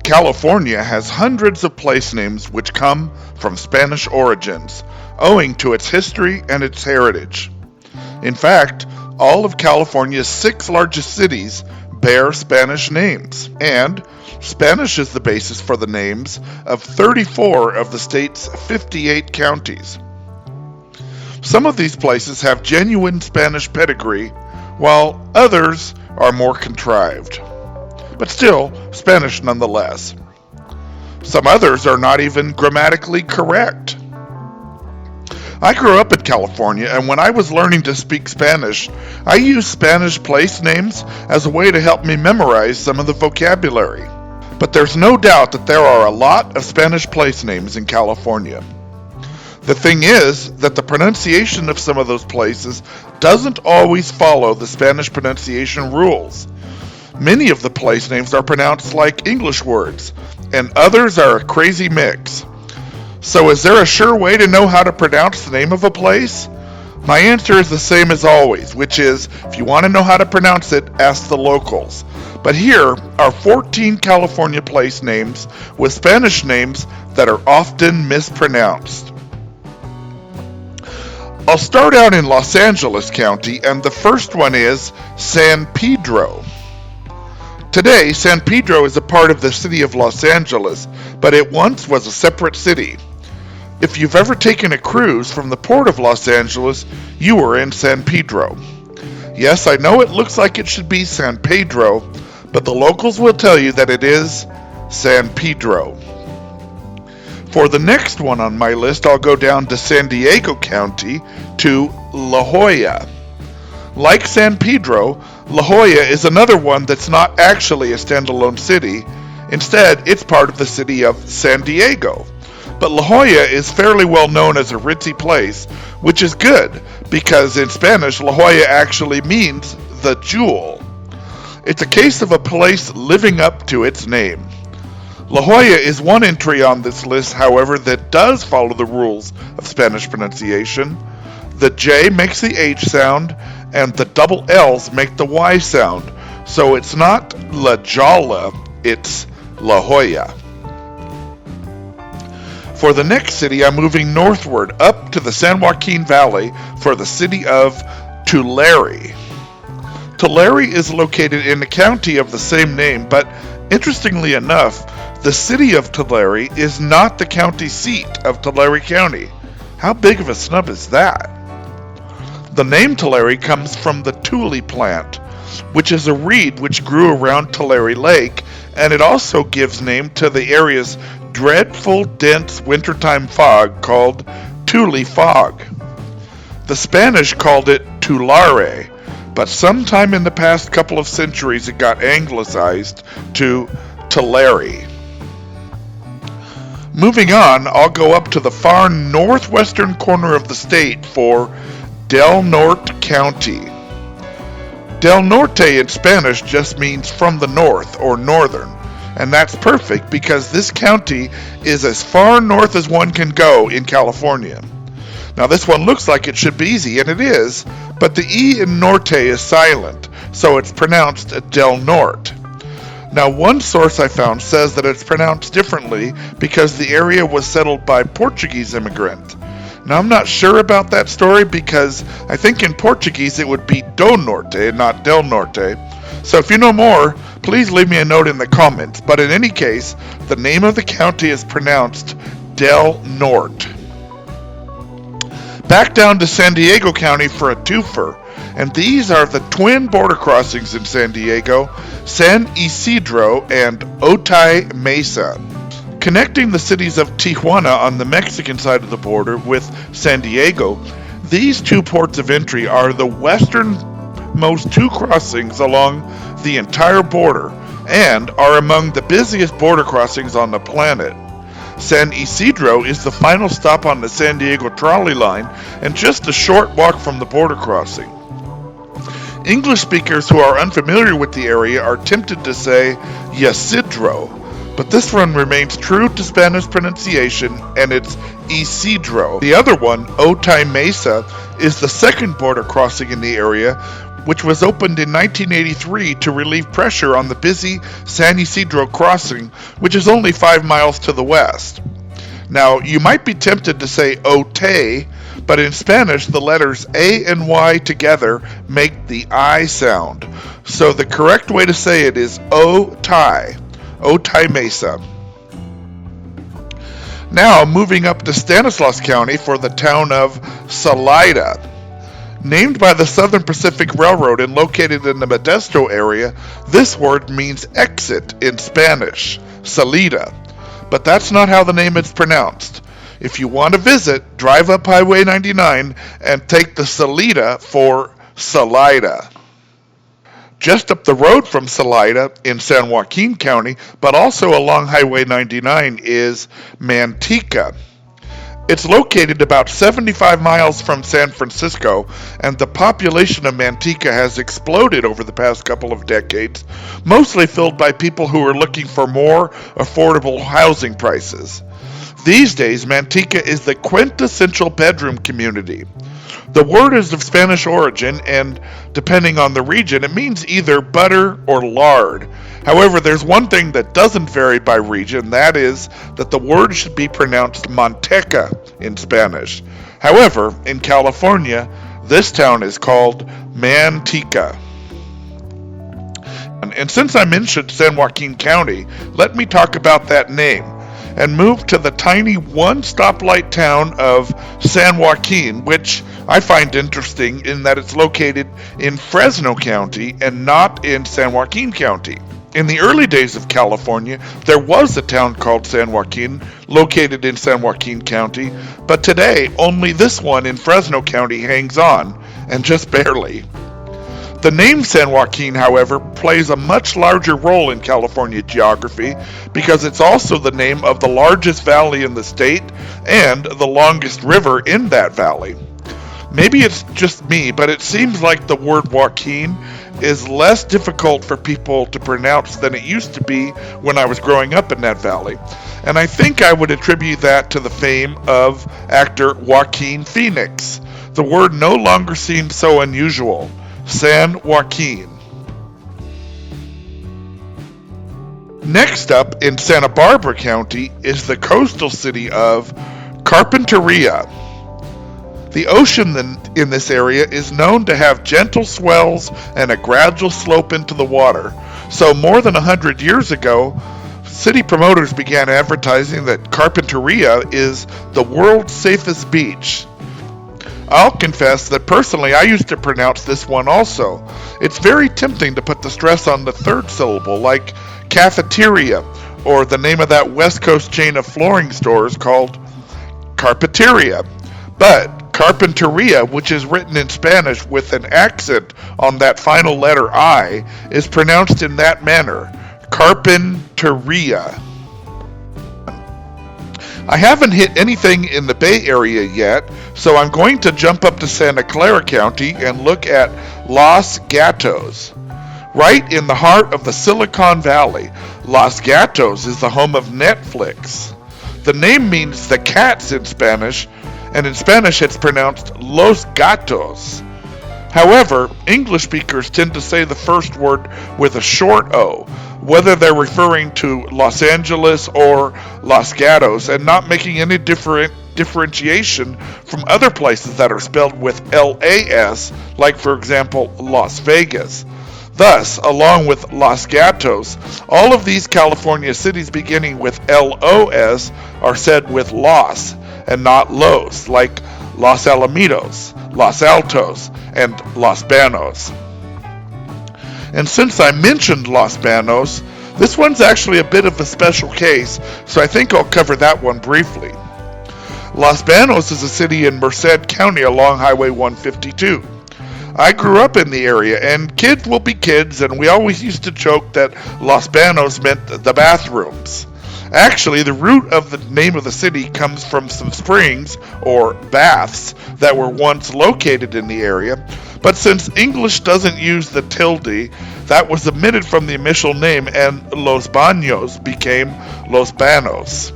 California has hundreds of place names which come from Spanish origins, owing to its history and its heritage. In fact, all of California's 6 largest cities bear Spanish names, and Spanish is the basis for the names of 34 of the state's 58 counties. Some of these places have genuine Spanish pedigree, while others are more contrived, but still Spanish nonetheless. Some others are not even grammatically correct. I grew up in California, and when I was learning to speak Spanish, I used Spanish place names as a way to help me memorize some of the vocabulary. But there's no doubt that there are a lot of Spanish place names in California. The thing is that the pronunciation of some of those places doesn't always follow the Spanish pronunciation rules. Many of the place names are pronounced like English words, and others are a crazy mix. So is there a sure way to know how to pronounce the name of a place? My answer is the same as always, which is, if you want to know how to pronounce it, ask the locals. But here are 14 California place names with Spanish names that are often mispronounced. I'll start out in Los Angeles County, and the first one is San Pedro. Today, San Pedro is a part of the city of Los Angeles, but it once was a separate city. If you've ever taken a cruise from the port of Los Angeles, you were in San Pedro. Yes, I know it looks like it should be San Pedro, but the locals will tell you that it is San Pedro. For the next one on my list, I'll go down to San Diego County to La Jolla. Like San Pedro, La Jolla is another one that's not actually a standalone city. Instead, it's part of the city of San Diego. But La Jolla is fairly well known as a ritzy place, which is good, because in Spanish, La Jolla actually means the jewel. It's a case of a place living up to its name. La Jolla is one entry on this list, however, that does follow the rules of Spanish pronunciation. The J makes the H sound, and the double L's make the Y sound. So it's not La Jolla, it's La Jolla. For the next city, I'm moving northward up to the San Joaquin Valley for the city of Tulare. Tulare is located in a county of the same name, but interestingly enough, the city of Tulare is not the county seat of Tulare County. How big of a snub is that? The name Tulare comes from the tule plant, which is a reed which grew around Tulare Lake, and it also gives name to the area's dreadful, dense wintertime fog called Tule fog. The Spanish called it Tulare, but sometime in the past couple of centuries it got anglicized to Tulare. Moving on, I'll go up to the far northwestern corner of the state for Del Norte County. Del Norte in Spanish just means from the north or northern, and that's perfect because this county is as far north as one can go in California. Now this one looks like it should be easy, and it is, but the E in Norte is silent, so it's pronounced Del Norte. Now one source I found says that it's pronounced differently because the area was settled by Portuguese immigrants. Now I'm not sure about that story because I think in Portuguese it would be Do Norte, not Del Norte. So if you know more, please leave me a note in the comments. But in any case, the name of the county is pronounced Del Norte. Back down to San Diego County for a twofer, and these are the twin border crossings in San Diego, San Isidro and Otay Mesa. Connecting the cities of Tijuana on the Mexican side of the border with San Diego, these two ports of entry are the westernmost two crossings along the entire border and are among the busiest border crossings on the planet. San Isidro is the final stop on the San Diego trolley line and just a short walk from the border crossing. English speakers who are unfamiliar with the area are tempted to say Ysidro, but this one remains true to Spanish pronunciation, and it's Isidro. The other one, Otay Mesa, is the second border crossing in the area, which was opened in 1983 to relieve pressure on the busy San Ysidro crossing, which is only 5 miles to the west. Now, you might be tempted to say Otay, but in Spanish, the letters A and Y together make the I sound. So the correct way to say it is Otay, Otay Mesa. Now, moving up to Stanislaus County for the town of Salida. Named by the Southern Pacific Railroad and located in the Modesto area, this word means exit in Spanish, Salida. But that's not how the name is pronounced. If you want to visit, drive up Highway 99 and take the Salida for Salida. Just up the road from Salida in San Joaquin County, but also along Highway 99, is Manteca. It's located about 75 miles from San Francisco, and the population of Manteca has exploded over the past couple of decades, mostly filled by people who are looking for more affordable housing prices. These days, Manteca is the quintessential bedroom community. The word is of Spanish origin, and depending on the region, it means either butter or lard. However, there's one thing that doesn't vary by region, that is that the word should be pronounced manteca in Spanish. However, in California, this town is called Manteca. And since I mentioned San Joaquin County, let me talk about that name and move to the tiny one-stoplight town of San Joaquin, which I find interesting in that it's located in Fresno County and not in San Joaquin County. In the early days of California, there was a town called San Joaquin, located in San Joaquin County, but today only this one in Fresno County hangs on, and just barely. The name San Joaquin, however, plays a much larger role in California geography because it's also the name of the largest valley in the state and the longest river in that valley. Maybe it's just me, but it seems like the word Joaquin is less difficult for people to pronounce than it used to be when I was growing up in that valley. And I think I would attribute that to the fame of actor Joaquin Phoenix. The word no longer seems so unusual. San Joaquin. Next up in Santa Barbara County is the coastal city of Carpinteria. The ocean in this area is known to have gentle swells and a gradual slope into the water. So more than 100 years ago, city promoters began advertising that Carpinteria is the world's safest beach. I'll confess that personally I used to pronounce this one also. It's very tempting to put the stress on the third syllable, like cafeteria, or the name of that West Coast chain of flooring stores called Carpinteria. But Carpinteria, which is written in Spanish with an accent on that final letter I, is pronounced in that manner, Carpinteria. I haven't hit anything in the Bay Area yet, so I'm going to jump up to Santa Clara County and look at Los Gatos. Right in the heart of the Silicon Valley, Los Gatos is the home of Netflix. The name means the cats in Spanish, and in Spanish it's pronounced Los Gatos. However, English speakers tend to say the first word with a short O, whether they're referring to Los Angeles or Los Gatos, and not making any differentiation from other places that are spelled with LAS, like for example Las Vegas. Thus, along with Los Gatos, all of these California cities beginning with LOS are said with Los and not Los, like Los Alamitos, Los Altos, and Los Banos. And since I mentioned Los Banos, this one's actually a bit of a special case, so I think I'll cover that one briefly. Los Banos is a city in Merced County along Highway 152. I grew up in the area, and kids will be kids, and we always used to joke that Los Banos meant the bathrooms. Actually, the root of the name of the city comes from some springs, or baths, that were once located in the area, but since English doesn't use the tilde, that was omitted from the initial name, and Los Baños became Los Banos.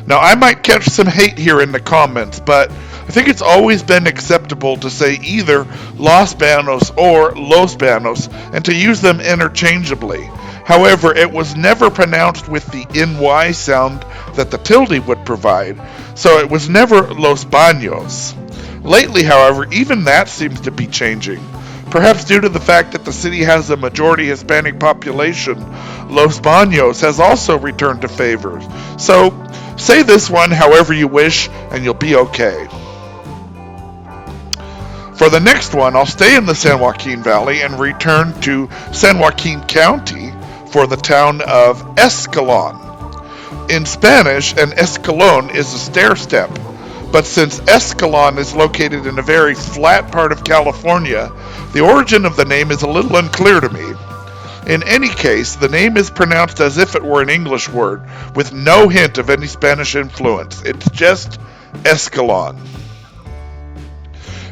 Now, I might catch some hate here in the comments, but I think it's always been acceptable to say either Los Banos or Los Banos and to use them interchangeably. However, it was never pronounced with the NY sound that the tilde would provide, so it was never Los Banos. Lately, however, even that seems to be changing. Perhaps due to the fact that the city has a majority Hispanic population, Los Banos has also returned to favor. So, say this one however you wish, and you'll be okay. For the next one, I'll stay in the San Joaquin Valley and return to San Joaquin County for the town of Escalon. In Spanish, an escalon is a stair step, but since Escalon is located in a very flat part of California, the origin of the name is a little unclear to me. In any case, the name is pronounced as if it were an English word, with no hint of any Spanish influence. It's just Escalon.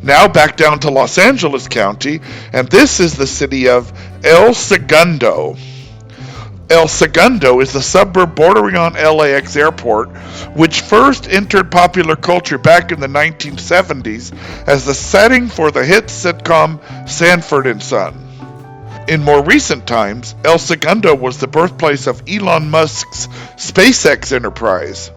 Now back down to Los Angeles County, and this is the city of El Segundo. El Segundo is the suburb bordering on LAX airport, which first entered popular culture back in the 1970s as the setting for the hit sitcom Sanford and Son. In more recent times, El Segundo was the birthplace of Elon Musk's SpaceX enterprise.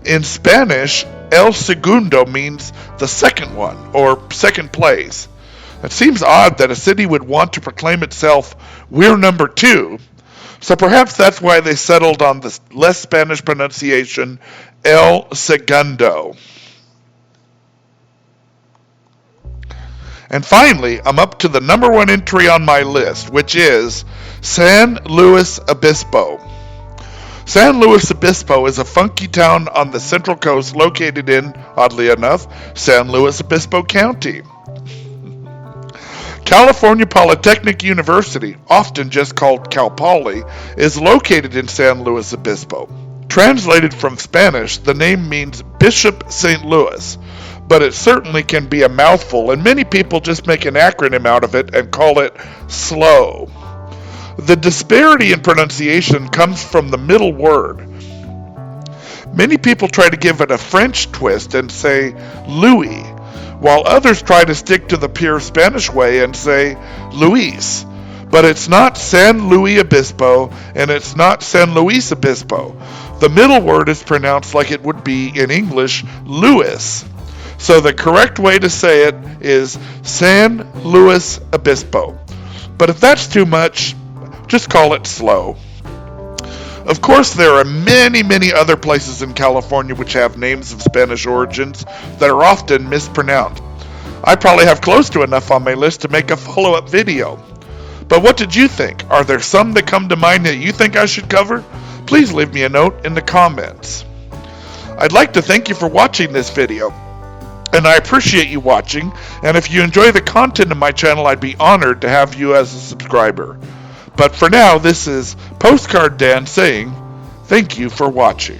In Spanish, El Segundo means the second one, or second place. It seems odd that a city would want to proclaim itself, "We're number 2. So perhaps that's why they settled on the less Spanish pronunciation, El Segundo. And finally, I'm up to the number 1 entry on my list, which is San Luis Obispo. San Luis Obispo is a funky town on the Central Coast located in, oddly enough, San Luis Obispo County. California Polytechnic University, often just called Cal Poly, is located in San Luis Obispo. Translated from Spanish, the name means Bishop St. Louis, but it certainly can be a mouthful, and many people just make an acronym out of it and call it SLOW. The disparity in pronunciation comes from the middle word. Many people try to give it a French twist and say Louis, while others try to stick to the pure Spanish way and say Luis. But it's not San Luis Obispo, and it's not San Luis Obispo. The middle word is pronounced like it would be in English, Louis. So the correct way to say it is San Luis Obispo. But if that's too much, just call it slow. Of course, there are many, many other places in California which have names of Spanish origins that are often mispronounced. I probably have close to enough on my list to make a follow-up video. But what did you think? Are there some that come to mind that you think I should cover? Please leave me a note in the comments. I'd like to thank you for watching this video, and I appreciate you watching, and if you enjoy the content of my channel, I'd be honored to have you as a subscriber. But for now, this is Postcard Dan saying, thank you for watching.